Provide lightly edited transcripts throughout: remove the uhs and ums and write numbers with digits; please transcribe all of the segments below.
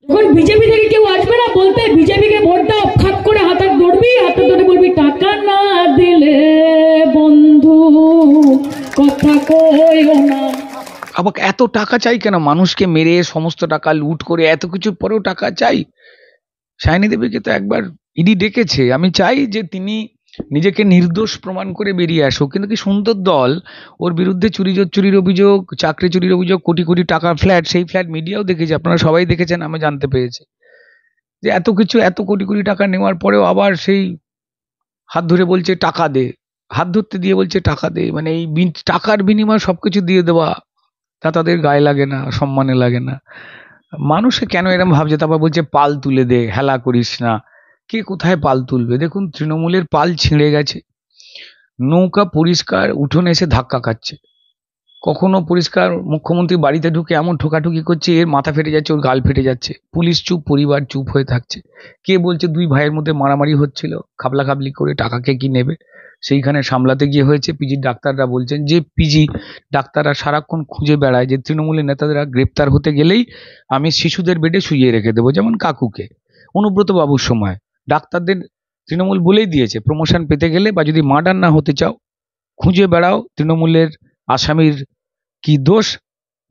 যখন বিজেপি থেকে কেউ আসবে না বলতে বিজেপিকে ভোট দাও, খাপ করে হাতে ধরবি, হাতে ধরে বলবি টাকা না দিলে বন্ধু কথা কইও না। আবার এত টাকা চাই কেন? মানুষকে মেরে সমস্ত টাকা লুট করে এত কিছুর পরেও টাকা চাই? সায়নী দেবীকে তো একবার ইডি ডেকেছে। আমি চাই যে তিনি নিজেকে নির্দোষ প্রমাণ করে বেরিয়ে আসুক, কিন্তু কি সুন্দর দল ওর বিরুদ্ধে চুরির অভিযোগ, চাকরি চুরির অভিযোগ, কোটি কোটি টাকার ফ্ল্যাট, সেই ফ্ল্যাট মিডিয়াও দেখেছে, আপনারা সবাই দেখেছেন, আমি জানতে পেরেছি যে এত কিছু, এত কোটি কোটি টাকা নেওয়ার পরেও আবার সেই হাত ধরে বলছে টাকা দে, হাত ধরতে দিয়ে বলছে টাকা দে, মানে এই টাকার বিনিময়ে সবকিছু দিয়ে দেওয়া, তা তাদের গায়ে লাগে না, সম্মানে লাগে না। মানুষে কেন এরম ভাবছে? তারপর বলছে পাল তুলে দে, হেলা করিস না। কে কোথায় পাল তুলবে? দেখুন, তৃণমূলের পাল ছিঁড়ে গেছে, নৌকা পরিষ্কার, উঠোনে এসে ধাক্কা খাচ্ছে। কখনো পরিষ্কার মুখ্যমন্ত্রী বাড়িতে ঢুকে এমন ঠোকাঠুকি করছে, এর মাথা ফেটে যাচ্ছে, ওর গাল ফেটে যাচ্ছে, পুলিশ চুপ, পরিবার চুপ হয়ে থাকছে। কে বলছে দুই ভাইয়ের মধ্যে মারামারি হচ্ছিল, খাবলা খাবলি করে টাকা কে কি নেবে, সেইখানে সামলাতে গিয়ে হয়েছে। পিজির ডাক্তাররা বলছেন যে পিজি ডাক্তাররা সারাক্ষণ খুঁজে বেড়ায় যে তৃণমূলের নেতাদেরা গ্রেপ্তার হতে গেলেই আমি শিশুদের বেডে শুইয়ে রেখে দেবো, যেমন কাকুকে, অনুব্রত বাবুর সময় ডাক্তারদের তৃণমূল বলেই দিয়েছে প্রমোশন পেতে গেলে বা যদি মার্ডার না হতে চাও খুঁজে বেড়াও তৃণমূলের আসামির কি দোষ,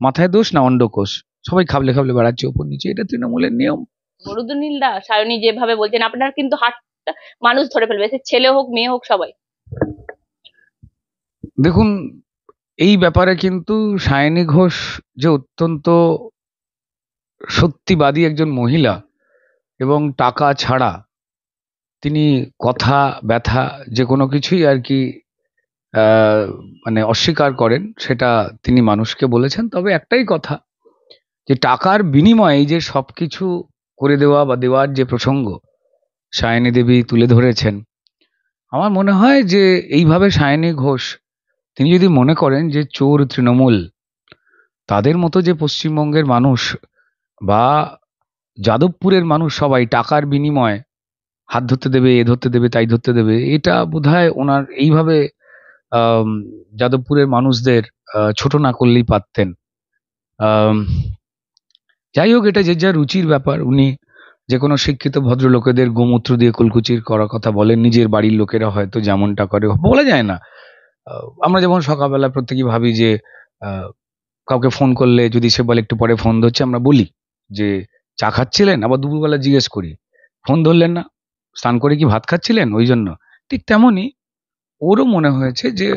মাথায় দোষ না অন্ডকোষ, সবাই খাবলে খাবলে বেড়াচ্ছে ওপর নিচে, এটা তৃণমূলের নিয়ম। বরুদনীল দা, সায়নী যেভাবে বলছেন, আপনার কিন্তু হাতটা মানুষ ধরে ফেলবে, সে ছেলে হোক মেয়ে হোক সবাই। দেখুন, এই ব্যাপারে কিন্তু সায়নী ঘোষ যে অত্যন্ত সত্যিবাদী একজন মহিলা এবং টাকা ছাড়া তিনি কথা ব্যথা যে কোনো কিছুই আর কি মানে অস্বীকার করেন, সেটা তিনি মানুষকে বলেছেন। তবে একটাই কথা, যে টাকার বিনিময়ে এই যে সবকিছু করে দেওয়া বা দেওয়ার যে প্রসঙ্গ সায়নী দেবী তুলে ধরেছেন, আমার মনে হয় যে এইভাবে সায়নী ঘোষ তিনি যদি মনে করেন যে চোর তৃণমূল, তাদের মতো যে পশ্চিমবঙ্গের মানুষ বা যাদবপুরের মানুষ সবাই টাকার বিনিময়ে হাত ধরতে দেবে, এ ধরতে দেবে, তাই ধরতে দেবে, এটা বোধহয় ওনার এইভাবে আম, যাদবপুরের মানুষদের ছোট না করলেই পারতেন। আম, যাই হোক, এটা যে যার রুচির ব্যাপার। উনি যে কোনো শিক্ষিত ভদ্রলোকেদের গোমূত্র দিয়ে কুলকুচির করার কথা বলেন, নিজের বাড়ির লোকেরা হয়তো যেমনটা করে বলা যায় না। আমরা যেমন সকালবেলা প্রত্যেকেই ভাবি যে আহ, কাউকে ফোন করলে যদি সে বলে একটু পরে ফোন ধরছে, আমরা বলি যে চা খাচ্ছিলেন, আবার দুপুরবেলা জিজ্ঞেস করি ফোন ধরলেন না, স্নান করে কি ভাত খাচ্ছিলেন ওই জন্য। ঠিক তেমনই ওরও মনে হয়েছে যে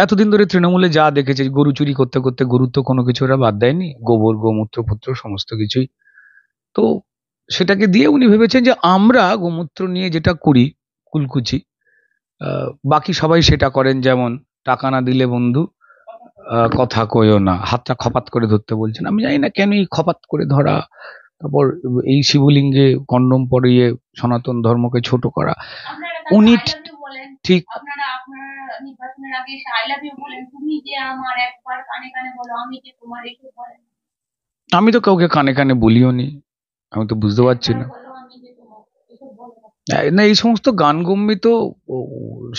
এতদিন ধরে তৃণমূলে যা দেখেছে, গরু চুরি করতে করতে গরুর তো কোনো কিছু ওরা বাদ দেয়নি, গোবর গোমূত্র পুত্র সমস্ত কিছুই, তো সেটাকে দিয়ে উনি ভেবেছেন যে আমরা গোমূত্র নিয়ে যেটা করি কুলকুচি, বাকি সবাই সেটা করেন। যেমন টাকা না দিলে বন্ধু কথা কইও না, হাতটা খপাত করে ধরতে বলছেন। আমি জানি না কেন এই খপাত করে ধরা, তারপর এই শিবলিঙ্গে কন্ডম পরিয়ে সনাতন ধর্মকে ছোট করা। উনি ঠিক, আপনারা আপনার নির্বাচনের আগে আই লাভ ইউ বলেন, তুমি যে আমার, একবার কানে কানে বলো আমি যে তোমার, এসব বলেন। আমি তো কাউকে কানে কানে বলিও নি, আমি তো বুঝতে পারছি না। না, এই সমস্ত গান গম্যি তো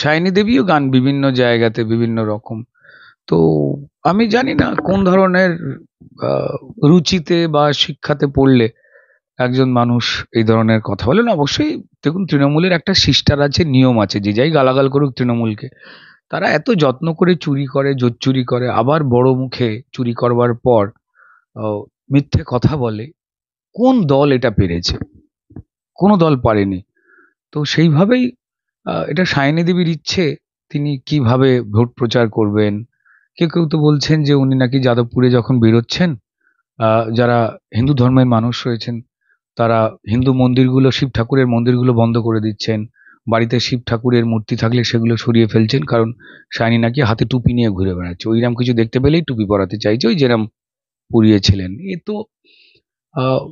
সায়নী দেবীও গান বিভিন্ন জায়গাতে বিভিন্ন রকম, তো আমি জানি না কোন ধরনের আহ, রুচিতে বা শিক্ষাতে পড়লে একজন মানুষ এই ধরনের কথা বলেন। অবশ্যই দেখুন, তৃণমূলের একটা শিষ্টার আছে, নিয়ম আছে, যে যাই গালাগাল করুক তৃণমূলকে, তারা এত যত্ন করে চুরি করে, জোর চুরি করে, আবার বড় মুখে চুরি করবার পর আহ, মিথ্যে কথা বলে। কোন দল এটা পেরেছে? কোনো দল পারেনি। তো সেইভাবেই এটা সায়নী দেবীর ইচ্ছে, তিনি কিভাবে ভোট প্রচার করবেন। কেউ কেউ তো বলছেন যে উনি নাকি যাদবপুরে যখন বেরোচ্ছেন, যারা হিন্দু ধর্মের মানুষ রয়েছেন তারা হিন্দু মন্দিরগুলো, শিব ঠাকুরের মন্দিরগুলো বন্ধ করে দিচ্ছেন, বাড়িতে শিব ঠাকুরের মূর্তি থাকলে সেগুলো সরিয়ে ফেলছেন, কারণ সায়নী নাকি হাতে টুপি নিয়ে ঘুরে বেড়াচ্ছে, ওইরকম কিছু দেখতে পেলেই টুপি পরাতে চাইছে, ওই যেরম পরিয়েছিলেন। এ তো আহ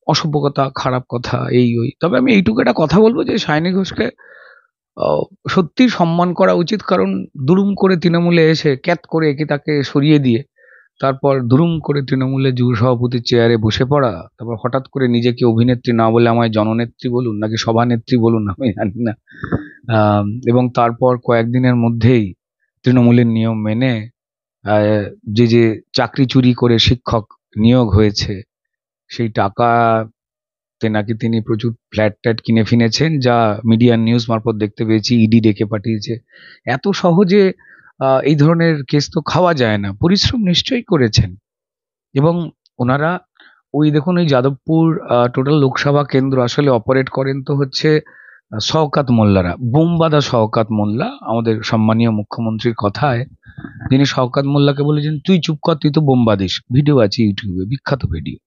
অসভ্য কথা, খারাপ কথা, এই ওই। তবে আমি এইটুকু একটা কথা বলবো যে সায়নী ঘোষকে আহ, সত্যি সম্মান করা উচিত, কারণ দুরুম করে তৃণমূলে এসে ক্যাত করে একে তাকে সরিয়ে দিয়ে তারপর দুরুম করে তৃণমূলের যুব সভাপতির চেয়ারে বসে পড়া, তারপর হঠাৎ করে নিজেকে অভিনেত্রী না বলে আমায় জননেত্রী বলুন নাকি সভানেত্রী বলুন আমি জানি না, এবং তারপর কয়েকদিনের মধ্যেই তৃণমূলের নিয়ম মেনে আহ, যে যে চাকরি চুরি করে শিক্ষক নিয়োগ হয়েছে, সেই টাকা নাকি তিনি প্রচুর ফ্ল্যাট ট্যাট কিনে ফিনেছেন, যা মিডিয়া নিউজ মারফত দেখতে পেয়েছি, ইডি ডেকে পাঠিয়েছে। এত সহজে এই ধরনের কেস তো খাওয়া যায় না, পরিশ্রম নিশ্চয়ই করেছেন। এবং ওনারা ওই দেখুন, ওই যাদবপুর টোটাল লোকসভা কেন্দ্র আসলে অপারেট করেন তো হচ্ছে শওকাত মোল্লারা, বোমবাদা শওকাত মোল্লা। আমাদের সম্মানীয় মুখ্যমন্ত্রীর কথায় যিনি শওকাত মোল্লাকে বলেছেন, তুই চুপ কর, তুই তো বোমা দিস, ভিডিও আছে ইউটিউবে, বিখ্যাত ভিডিও।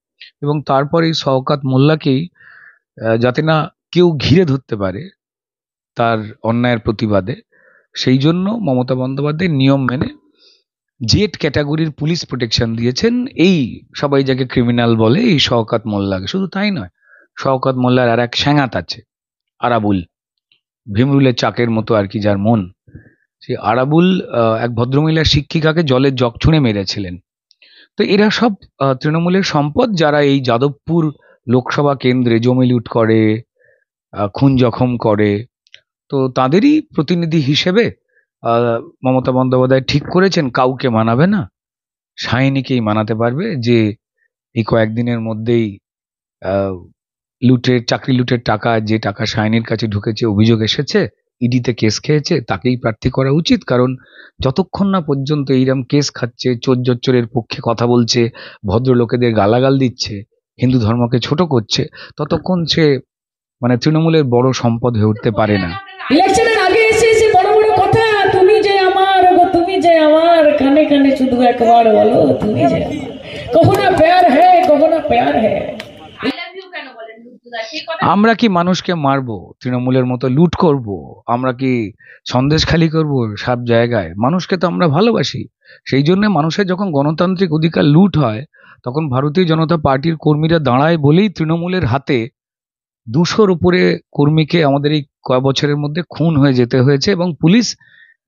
এবং তারপরে এই শওকাত মোল্লাকেই যাতে না কেউ ঘিরে ধরতে পারে তার অন্যায়ের প্রতিবাদে, সেই জন্য মমতা বন্দ্যোপাধ্যায় নিয়ম মেনে জেড ক্যাটাগরির পুলিশ প্রোটেকশন দিয়েছেন এই সবাই যাকে ক্রিমিনাল বলে এই শওকাত মোল্লাকে। শুধু তাই নয়, শওকাত মোল্লার আর এক স্যাঙাত আছে, আরাবুল, ভীমরুলের চাকের মতো আর কি যার মন। সেই আরাবুল এক ভদ্রমহিলার শিক্ষিকাকে জলের জগ ছুঁড়ে মেরেছিলেন। তো এরা সব তৃণমূলের সম্পদ, যারা এই যাদবপুর লোকসভা কেন্দ্রে জমি লুট করে, খুন জখম করে। তো তাদেরই প্রতিনিধি হিসেবে মমতা বন্দ্যোপাধ্যায় ঠিক করেছেন কাউকে মানাবে না, শাহিনীকেই মানাতে পারবে, যে এই কয়েকদিনের মধ্যেই চাকরি লুটের টাকা, যে টাকা শাহিনীর কাছে ঢুকেছে, অভিযোগ এসেছে, ইডিতে কেস খেয়েছে, তাকেই প্রার্থী করা উচিত। কারণ যতক্ষণ না পর্যন্ত এইরকম কেস খাচ্ছে, চোর জোচ্চোরের পক্ষে কথা বলছে, ভদ্রলোকেদের গালাগাল দিচ্ছে, হিন্দু ধর্মকে ছোট করছে, ততক্ষণ সে মানে তৃণমূলের বড় সম্পদ হয়ে উঠতে পারে না। ইলেকশনের আগে এসে এসে বড় বড় কথা, তুমি যে আমার, গো তুমি যে আমার, কানে কানে শুধু একবার বলো তুমি যে আমার, কখনো প্যার হ্যায়, কখনো প্যার হ্যায়। আই লাভ ইউ কেন বলেন লুটুদা? সেই কথা আমরা কি মানুষকে মারবো, তৃণমূলের মতো লুট করব? আমরা কি সন্দেশখালি করব সব জায়গায়? মানুষকে তো আমরা ভালোবাসি। সেই জন্য মানুষের যখন গণতান্ত্রিক অধিকার লুট হয়, তখন ভারতীয় জনতা পার্টির কর্মীরা দাঁড়ায় বলেই তৃণমূলের হাতে 200-র উপরে কর্মীকে আমাদের এই কয়েক বছরের মধ্যে খুন হয়ে যেতে হয়েছে, এবং পুলিশ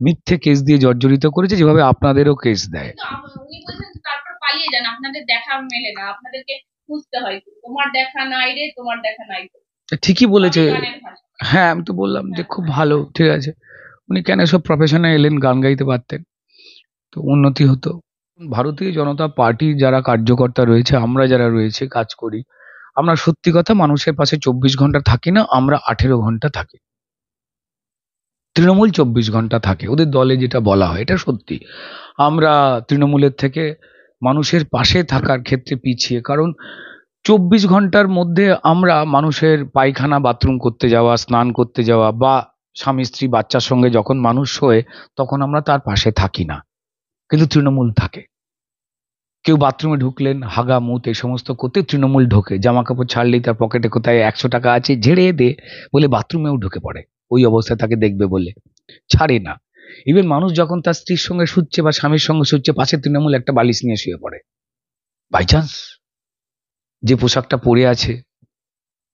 মিথ্যে কেস দিয়ে জর্জরিত করেছে, যেভাবে আপনাদেরও কেস দেয়। কিন্তু উনি বলছেন তারপর পালিয়ে যান, আপনাদের দেখা মেলে না, আপনাদেরকে খুঁজতে হয়, তোমার দেখা নাই রে, তোমার দেখা নাই তো। ঠিকই বলেছে। গানের ভাষা। হ্যাঁ, আমি তো বললাম যে খুব ভালো, ঠিক আছে, উনি কেন সব প্রফেশনে এলেন, গান গাইতে পারতেন, তো উন্নতি হতো। ভারতীয় জনতা পার্টি যারা কার্যকর্তা রয়েছে, আমরা যারা রয়েছে কাজ করি, আমরা সত্যি কথা মানুষের পাশে 24 ঘন্টা থাকি না, আমরা 18 ঘন্টা থাকি। তৃণমূল 24 ঘন্টা থাকে, ওদের দলে যেটা বলা হয় এটা সত্যি। আমরা তৃণমূলের থেকে মানুষের পাশে থাকার ক্ষেত্রে পিছিয়ে, কারণ 24 ঘন্টার মধ্যে আমরা মানুষের পায়খানা বাথরুম করতে যাওয়া, স্নান করতে যাওয়া, বা স্বামী স্ত্রী বাচ্চার সঙ্গে যখন মানুষ শোয়, তখন আমরা তার পাশে থাকি না, কিন্তু তৃণমূল থাকে। কেউ বাথরুমে ঢুকলেন, হাগা মুত এই সমস্ত করতে তৃণমূল ঢোকে, জামা কাপড় ছাড়লেই তার পকেটে কোথায় 100 টাকা আছে, ঝেড়ে দে বলে বাথরুমেও ঢুকে পড়ে, ওই অবস্থায় তাকে দেখবে বলে ছাড়ে না। ইভেন মানুষ যখন তার স্ত্রীর সঙ্গে শুচ্ছে বা স্বামীর সঙ্গে শুচ্ছে, পাশে তৃণমূল একটা বালিশ নিয়ে শুয়ে পড়ে। বাই চান্স যে পোশাকটা পরে আছে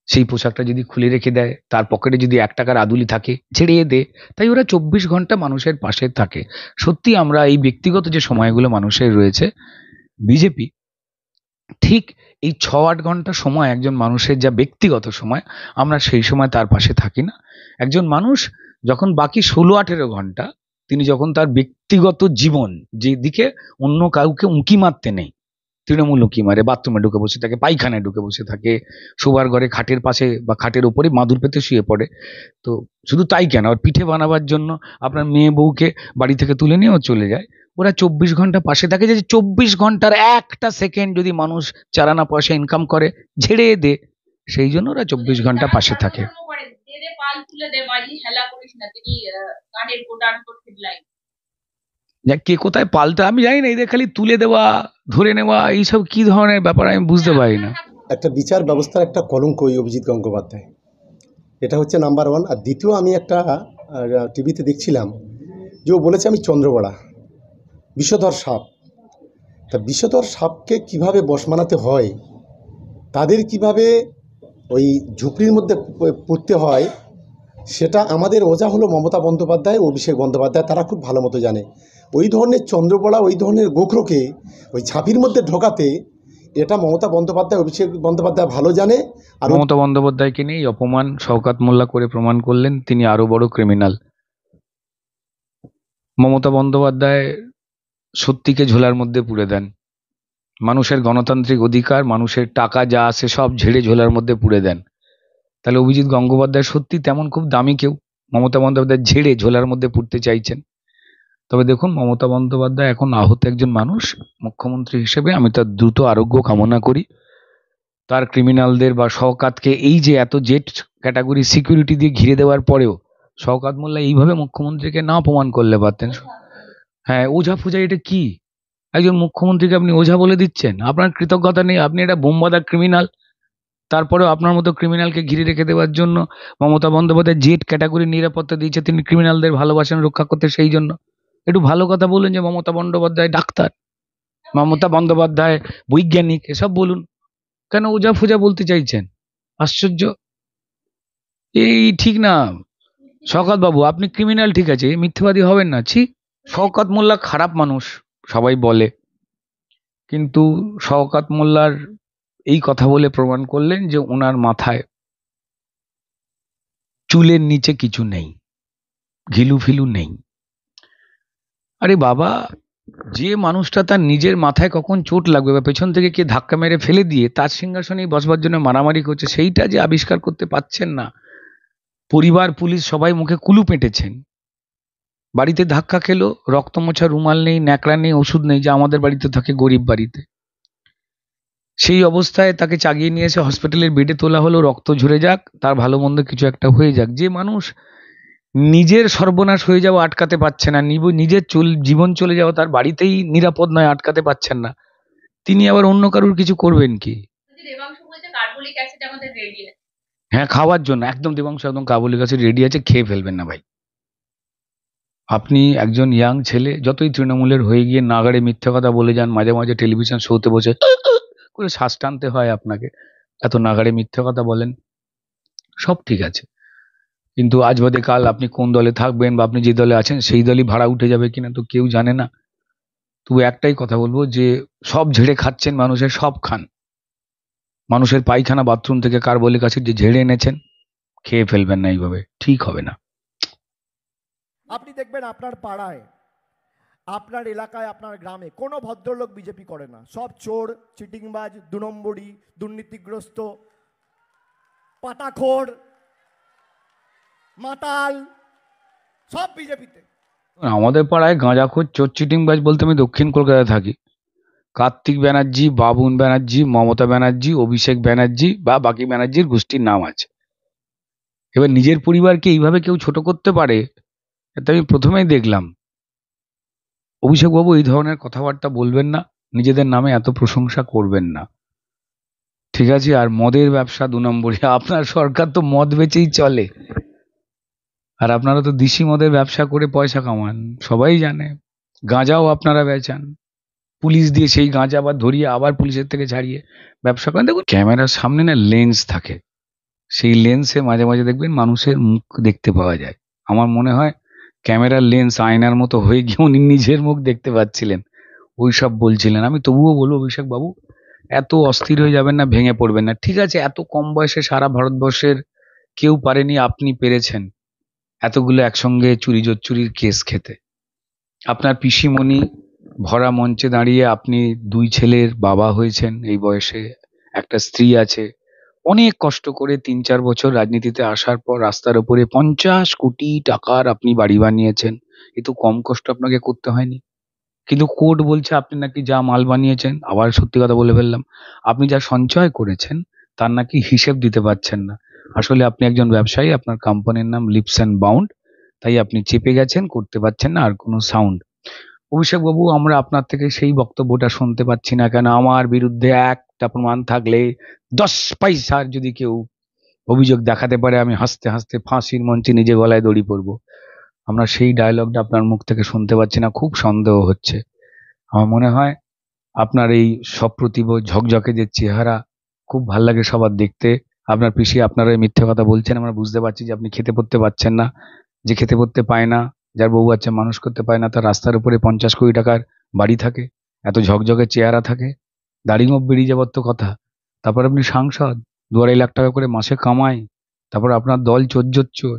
সেই পোশাকটা যদি খুলে রেখে দেয়, তার পকেটে যদি 1 টাকার আদুলি থাকে, ছেড়ে দে। তাই ওরা 24 ঘন্টা মানুষের পাশে থাকে। সত্যি আমরা এই ব্যক্তিগত যে সময়গুলো মানুষের রয়েছে, বিজেপি ঠিক এই 6-8 ঘন্টা সময় একজন মানুষের যা ব্যক্তিগত সময়, আমরা সেই সময় তার পাশে থাকি না। একজন মানুষ যখন বাকি 16-18 ঘন্টা তিনি যখন তার ব্যক্তিগত জীবন, যেদিকে অন্য কাউকে উঁকি মারতে নেই, তৃণমূল উঁকি মারে, বাথরুমে ঢুকে বসে থাকে, পায়খানায় ঢুকে বসে থাকে, শোবার ঘরে খাটের পাশে বা খাটের ওপরে মাদুর পেতে শুয়ে পড়ে। তো শুধু তাই কেন, আর পিঠে বানাবার জন্য আপনার মেয়ে বউকে বাড়ি থেকে তুলে নিয়েও চলে যায়। ওরা 24 ঘন্টা পাশে থাকে, যে 24 ঘন্টার একটা সেকেন্ড যদি মানুষ 4 আনা পয়সা ইনকাম করে, ঝেড়ে দে। সেই জন্য ওরা 24 ঘন্টা পাশে থাকে। দে দে পাল তুলে দে বাজি হেলা করিস না, তিনি গানের গোডান করতে লাইন। কে কোথায় পাল্টা আমি জানি না, এদের খালি তুলে দেওয়া, ধরে নেওয়া, এইসব কি ধরনের ব্যাপার আমি বুঝতে পারি না। একটা বিচার ব্যবস্থার একটা কলঙ্ক ওই অভিজিৎ গঙ্গোপাধ্যায়, এটা হচ্ছে নাম্বার 1। আর দ্বিতীয়, আমি একটা টিভিতে দেখছিলাম যে ও বলেছে আমি চন্দ্রবড়া, বিষধর সাপ। তা বিষধর সাপকে কিভাবে বশ মানাতে হয়, তাদের কিভাবে ওই ঝুপড়ির মধ্যে পড়তে হয়, সেটা আমাদের ওজা হলো মমতা বন্দ্যোপাধ্যায়, অভিষেক বন্দ্যোপাধ্যায়, তারা খুব ভালো মতো জানে। ওই ধরনের চন্দ্রবড়া, ওই ধরনের গোখরোকে ওই ঝাঁপির মধ্যে ঢোকাতে, এটা মমতা বন্দ্যোপাধ্যায়, অভিষেক বন্দ্যোপাধ্যায় ভালো জানে। আর মমতা বন্দ্যোপাধ্যায়কে নিয়ে অপমান শওকত মোল্লা করে প্রমাণ করলেন তিনি আরো বড় ক্রিমিনাল। মমতা বন্দ্যোপাধ্যায় সত্যিকে ঝোলার মধ্যে পুরে দেন, মানুষের গণতান্ত্রিক অধিকার, মানুষের টাকা যা আসে সব ঝেড়ে ঝোলার মধ্যে পুরে দেন। তাহলে অভিজিৎ গঙ্গোপাধ্যায় সত্যি তেমন খুব দামি কেউ? মমতা বন্দ্যোপাধ্যায় ঝেড়ে ঝোলার মধ্যে পুরতে চাইছেন। তবে দেখুন, মমতা বন্দ্যোপাধ্যায় এখন আহত একজন মানুষ। মুখ্যমন্ত্রী হিসেবে আমি তার দ্রুত আরোগ্য কামনা করি। তার ক্রিমিনালদের বা শওকাতকে এই যে এত জেট ক্যাটাগরি সিকিউরিটি দিয়ে ঘিরে দেওয়ার পরেও শওকাত মোল্লা এইভাবে মুখ্যমন্ত্রীকে না অপমান করলে পারতেন। হ্যাঁ, ওঝা ফুজা এটা কি? একজন মুখ্যমন্ত্রীকে আপনি ওঝা বলে দিচ্ছেন? আপনার কৃতজ্ঞতা নেই? আপনি একটা বোমবাদা ক্রিমিনাল, তারপরেও আপনার মতো ক্রিমিনালকে ঘিরে রেখে দেওয়ার জন্য মমতা বন্দ্যোপাধ্যায় জেট ক্যাটাগরির নিরাপত্তা দিয়েছে। তিনি ক্রিমিনালদের ভালোবাসেন, রক্ষা করতে, সেই জন্য একটু ভালো কথা বলুন যে মমতা বন্দ্যোপাধ্যায় ডাক্তার, মমতা বন্দ্যোপাধ্যায় বৈজ্ঞানিক, এসব বলুন। কেন ওঝা ফুজা বলতে চাইছেন? আশ্চর্য। এই ঠিক না। শওকত বাবু, আপনি ক্রিমিনাল ঠিক আছে, মিথ্যেবাদী হবেন না। ছি, শওকত মোল্লা খারাপ মানুষ সবাই বলে, কিন্তু শওকত মোল্লার এই কথা বলে প্রমাণ করলেন যে ওনার মাথায় চুলের নিচে কিছু নেই, ঘিলু ফিলু নেই। আরে বাবা, যে মানুষটা তার নিজের মাথায় কখন চোট লাগবে বা পেছন থেকে কে ধাক্কা মেরে ফেলে দিয়ে তার সিংহাসনেই বসবার জন্য মারামারি করছে, সেইটা যে আবিষ্কার করতে পারছেন না। পরিবার, পুলিশ সবাই মুখে কুলু পেটেছেন। বাড়িতে ধাক্কা খেলো, রক্ত মোছা রুমাল নেই, ন্যাকড়া নেই, ওষুধ নেই, যা আমাদের বাড়িতে থাকে গরিব বাড়িতে। সেই অবস্থায় তাকে চাগিয়ে নিয়ে এসে হসপিটালের বেডে তোলা হলো, রক্ত ঝরে যাক, তার ভালো মন্দ কিছু একটা হয়ে যাক। যে মানুষ নিজের সর্বনাশ হয়ে যাওয়া আটকাতে পারছে না, নিজের জীবন চলে যাওয়া তার বাড়িতেই নিরাপদ নয়, আটকাতে পারছেন না, তিনি আবার অন্য কারুর কিছু করবেন কি? দেবাংশু বলছে কার্বলিক অ্যাসিড আমাদের রেডি আছে। হ্যাঁ, খাওয়ার জন্য একদম দেবাংশু একদম কাবুলি গাছের রেডি আছে, খেয়ে ফেলবেন না ভাই। আপনি একজন ইয়াং ছেলে, যতই তৃণমূলের হয়ে গিয়ে নাগাড়ে মিথ্যে কথা বলে যান, মাঝে মাঝে টেলিভিশন শোতে বসে করে শ্বাস টানতে হয় আপনাকে, এত নাগাড়ে মিথ্যে কথা বলেন, সব ঠিক আছে, কিন্তু আজ বাদে কাল আপনি কোন দলে থাকবেন বা আপনি যে দলে আছেন সেই দলই ভাড়া উঠে যাবে কিনা তো কেউ জানে না। তবু একটাই কথা বলবো যে সব ঝেড়ে খাচ্ছেন, মানুষের সব খান। মানুষের পায়খানা বাথরুম থেকে কার্বলিক অ্যাসিড যে ঝেড়ে এনেছেন, খেয়ে ফেলবেন না, এইভাবে ঠিক হবে না। আপনি দেখবেন আপনার পাড়ায়, আপনার এলাকায়, আপনার গ্রামে কোনো ভদ্রলোক বিজেপি করে না। সব চোর, চিটিংবাজ, 2 নম্বরী, দুর্নীতিগ্রস্ত, পাটাখোর, মাতাল, সব বিজেপিতে। আমাদের পাড়ায় গাঁজাখোর, চোর, চিটিংবাজ বলতে আমি দক্ষিণ কলকাতায় থাকি। কার্তিক ব্যানার্জি, বাবুন ব্যানার্জি, মমতা ব্যানার্জি, অভিষেক ব্যানার্জি বা বাকি ব্যানার্জির গোষ্ঠীর নাম আছে। এবার নিজের পরিবারকে এইভাবে কেউ ছোট করতে পারে, এটা আমি প্রথমেই দেখলাম। অভিষেক বাবু, এই ধরনের কথাবার্তা বলবেন না, নিজেদের নামে এত প্রশংসা করবেন না, ঠিক আছে? আর মদের ব্যবসা 2 নম্বরই। আপনার সরকার তো মদ বেচেই চলে, আর আপনারা তো দেশি মদের ব্যবসা করে পয়সা কামান, সবাই জানে। গাঁজাও আপনারা বেচান, পুলিশ দিয়ে সেই গাঁজা আবার ধরিয়ে আবার পুলিশের থেকে ছাড়িয়ে ব্যবসা করেন। দেখুন, ক্যামেরার সামনে না লেন্স থাকে, সেই লেন্সে মাঝে মাঝে দেখবেন মানুষের মুখ দেখতে পাওয়া যায়। আমার মনে হয় ক্যামেরার লেন্স আয়নার মতো হয়ে গিয়ে উনি নিজের মুখ দেখতে পাচ্ছিলেন, ওইসব বলছিলেন। আমি তবুও বলবো, অভিষেক বাবু, এত অস্থির হয়ে যাবেন না, ভেঙে পড়বেন না, ঠিক আছে? এত কম বয়সে সারা ভারতবর্ষের কেউ পারেনি, আপনি পেরেছেন এতগুলো একসঙ্গে চুরি জোচ্চুরির কেস খেতে। আপনার পিসিমণি ভরা মঞ্চে দাঁড়িয়ে আপনি 2 ছেলের বাবা হয়েছেন এই বয়সে, একটা স্ত্রী আছে, অনেক কষ্ট করে 3-4 বছর রাজনীতিতে আসার পর রাস্তার উপরে 50 কোটি টাকার আপনি বাড়ি বানিয়েছেন। এ তো কম কষ্ট আপনাকে করতে হয়নি। কিন্তু কোর্ট বলছে আপনি নাকি যা মাল বানিয়েছেন, আবার সত্যি কথা বলে ফেললাম, আপনি যা সঞ্চয় করেছেন তার নাকি হিসেব দিতে পারছেন না। আসলে আপনি একজন ব্যবসায়ী, আপনার কোম্পানির নাম লিপস অ্যান্ড বাউন্ড, তাই আপনি চেপে গেছেন, করতে পারছেন না আর কোনো সাউন্ড। অভিষেক বাবু, আমরা আপনার থেকে সেই বক্তব্যটা শুনতে পাচ্ছি না কেন? আমার বিরুদ্ধে একটা প্রমাণ থাকলে, 10 পয়সার যদি কেউ অভিযোগ দেখাতে পারে, আমি হাসতে হাসতে ফাঁসির মঞ্চে নিজে গলায় দড়ি পরবো। আমরা সেই ডায়লগটা আপনার মুখ থেকে শুনতে পাচ্ছি না, খুব সন্দেহ হচ্ছে। আমার মনে হয় আপনার এই সপ্রতিভ ঝকঝকে যে চেহারা, খুব ভাল লাগে সবার দেখতে। আপনার পিসি আপনারা এই মিথ্যে কথা বলছেন, আমরা বুঝতে পারছি যে আপনি খেতে পড়তে পারছেন না। যে খেতে পড়তে পায় না, যার বউ বাচ্চা মানুষ করতে পায় না, তার রাস্তার উপরে 50 কোটি টাকার বাড়ি থাকে, এত ঝকঝকে চেহারা থাকে, দাড়ি গোঁফ বেরিয়ে যাবার তো কথা। তারপর আপনি সাংসদ, 2-2.5 লাখ টাকা করে মাসে কামাই। তারপর আপনার দল চোর চোর।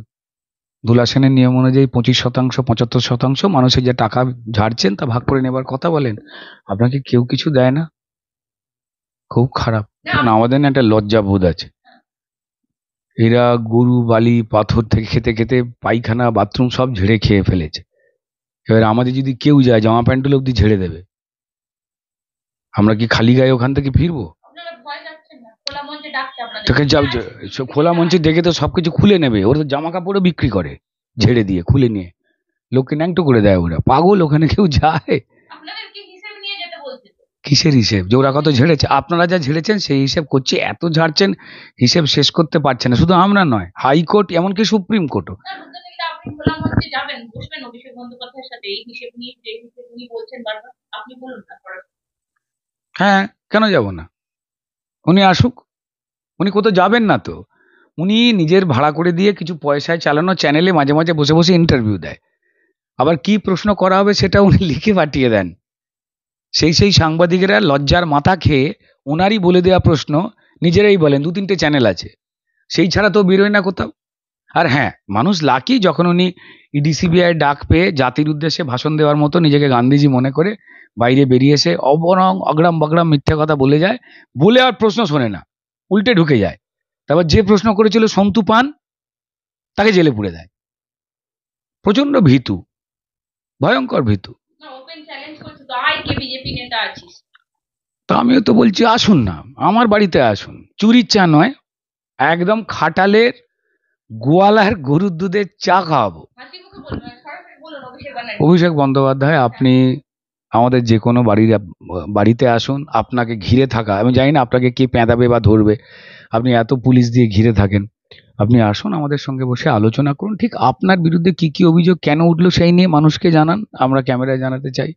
দুলা সেনের নিয়ম অনুযায়ী 25%, 75% মানুষের যে টাকা ঝাড়ছেন তা ভাগ করে নেবার কথা বলেন। আপনাকে কেউ কিছু দেয় না, খুব খারাপ। কারণ আমাদের না একটা লজ্জাবোধ আছে। এরা গরু বালি পাথর থেকে খেতে খেতে পায়খানা বাথরুম সব ঝেড়ে খেয়ে ফেলেছে। এবার আমাদের যদি কেউ যায় জামা প্যান্টগুলো অব্দি ঝেড়ে দেবে, আমরা কি খালি গায়ে ওখান থেকে ফিরবো? আপনারা ভয় যাচ্ছেন না, খোলা মঞ্চে ডাকছে আপনাদের। তোকে খোলা মঞ্চে ডেকে তো সবকিছু খুলে নেবে। ওরা তো জামা কাপড়ও বিক্রি করে ঝেড়ে দিয়ে, খুলে নিয়ে লোককে ন্যাংটো করে দেয়। ওরা পাগল, ওখানে কেউ যায়? আপনাদের কি হিসেব নিয়ে যেতে বলছে তো? কিসের হিসেব? যে ওরা কত ঝেড়েছে, আপনারা যা ঝেড়েছেন সেই হিসেব করছে। এত ঝাড়ছেন, হিসেব শেষ করতে পারছে না। শুধু আমরা নয়, হাইকোর্ট এমনকি সুপ্রিম কোর্টও। তার মধ্যে থেকে আপনি খোলা মঞ্চে যাবেন, বসবেন অভিষেক বন্দ্যোপাধ্যায়ের সাথে, এই হিসেব নিয়ে যে হিসেব উনি বলছেন বারবার, আপনি বলুন না সরাসরি। হ্যাঁ, কেন যাব না? উনি আসুক। উনি কোথাও যাবেন না তো। উনি নিজের ভাড়া করে দিয়ে কিছু পয়সায় চালানো চ্যানেলে মাঝে মাঝে বসে বসে ইন্টারভিউ দেয়। আবার কি প্রশ্ন করা হবে সেটা উনি লিখে পাঠিয়ে দেন। সেই সাংবাদিকেরা লজ্জার মাথা খেয়ে ওনারই বলে দেওয়া প্রশ্ন নিজেরাই বলেন। 2-3টে চ্যানেল আছে, সেই ছাড়া তো বেরোয় না কোথাও। আর হ্যাঁ, মানুষ লাকি যখন উনি ইডিসিবিআই ডাক পেয়ে জাতির উদ্দেশ্যে ভাষণ দেওয়ার মতো নিজেকে গান্ধীজি মনে করে বাইরে বেরিয়ে এসে অবরং অগ্রাম বগ্রাম মিথ্যা কথা বলে যায়। বলে আর প্রশ্ন শোনে না, উল্টে ঢুকে যায়। তারপর যে প্রশ্ন করেছিল সন্তু পান, তাকে জেলে পুরে দেয়। প্রচন্ড ভীতু, ভয়ঙ্কর ভীতু। না, ওপেন চ্যালেঞ্জ করছে তো, আয় কে বিজেপি নেতা আছিস। তা আমিও তো বলছি আসুন না, আমার বাড়িতে আসুন। চুরির চা নয়, একদম খাটালের গোয়ালার গরুর দুধের চা খাওয়াবো। হাসি মুখে বলবেন, সরাসরি বলুন অভিষেক ব্যানার্জি। অভিষেক বন্দ্যোপাধ্যায়, আপনি আমাদের যে কোনো বাড়িতে আসুন। আপনাকে ঘিরে থাকা, আমি জানি না আপনাকে কে পেঁদাবে বা ধরবে, আপনি এত পুলিশ দিয়ে ঘিরে থাকেন। আপনি আসুন, আমাদের সঙ্গে বসে আলোচনা করুন। ঠিক আপনার বিরুদ্ধে কি কি অভিযোগ কেন উঠলো সেই নিয়ে মানুষকে জানান, আমরা ক্যামেরায় জানাতে চাই।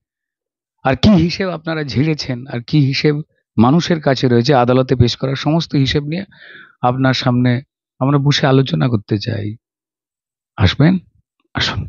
আর কি হিসেব আপনারা ঝেড়েছেন, আর কি হিসেব মানুষের কাছে রয়েছে, আদালতে পেশ করার সমস্ত হিসেব নিয়ে আপনার সামনে আমরা বসে আলোচনা করতে চাই। আসবেন, আসুন।